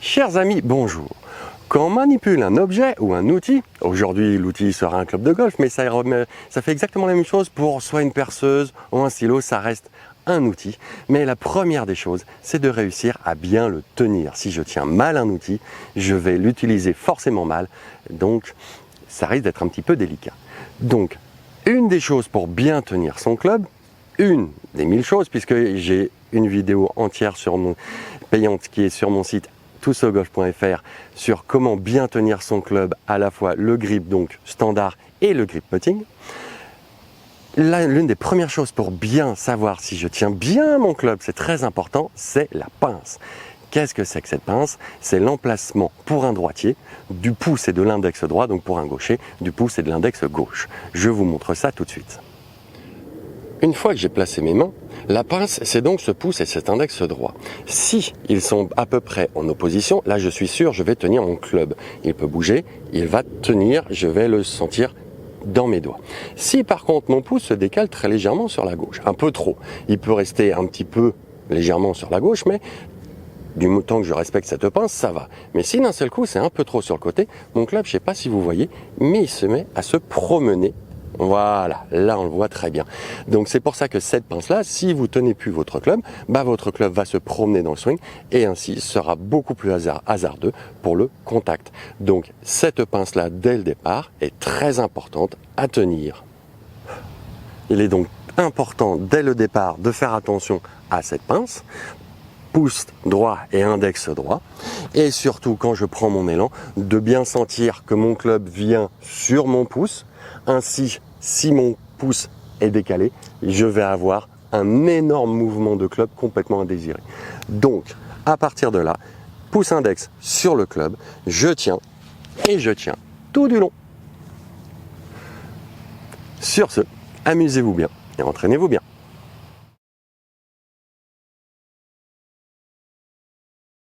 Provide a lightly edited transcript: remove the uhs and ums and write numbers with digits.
Chers amis, bonjour. Quand on manipule un objet ou un outil, aujourd'hui l'outil sera un club de golf, mais ça fait exactement la même chose pour soit une perceuse ou un stylo, ça reste un outil. Mais la première des choses, c'est de réussir à bien le tenir. Si je tiens mal un outil, je vais l'utiliser forcément mal, donc ça risque d'être un petit peu délicat. Donc, une des choses pour bien tenir son club, une des 1000 choses, puisque j'ai une vidéo entière payante qui est sur mon site toutsogolf.fr sur comment bien tenir son club, à la fois le grip donc standard et le grip putting. L'une des premières choses pour bien savoir si je tiens bien mon club, c'est très important, c'est la pince. Qu'est-ce que c'est que cette pince? C'est l'emplacement pour un droitier du pouce et de l'index droit, donc pour un gaucher, du pouce et de l'index gauche. Je vous montre ça tout de suite. Une fois que j'ai placé mes mains, la pince, c'est donc ce pouce et cet index droit. Si ils sont à peu près en opposition, là je suis sûr, je vais tenir mon club. Il peut bouger, il va tenir, je vais le sentir dans mes doigts. Si par contre mon pouce se décale très légèrement sur la gauche, un peu trop, il peut rester un petit peu légèrement sur la gauche, mais du temps que je respecte cette pince, ça va. Mais si d'un seul coup c'est un peu trop sur le côté, mon club, je ne sais pas si vous voyez, mais il se met à se promener. Voilà, là on le voit très bien. Donc c'est pour ça que cette pince-là, si vous tenez plus votre club va se promener dans le swing et ainsi sera beaucoup plus hasardeux pour le contact. Donc cette pince-là, dès le départ, est très importante à tenir. Il est donc important dès le départ de faire attention à cette pince, pouce droit et index droit, et surtout quand je prends mon élan, de bien sentir que mon club vient sur mon pouce. Ainsi, si mon pouce est décalé, je vais avoir un énorme mouvement de club complètement indésiré. Donc, à partir de là, pouce index sur le club, je tiens et je tiens tout du long. Sur ce, amusez-vous bien et entraînez-vous bien.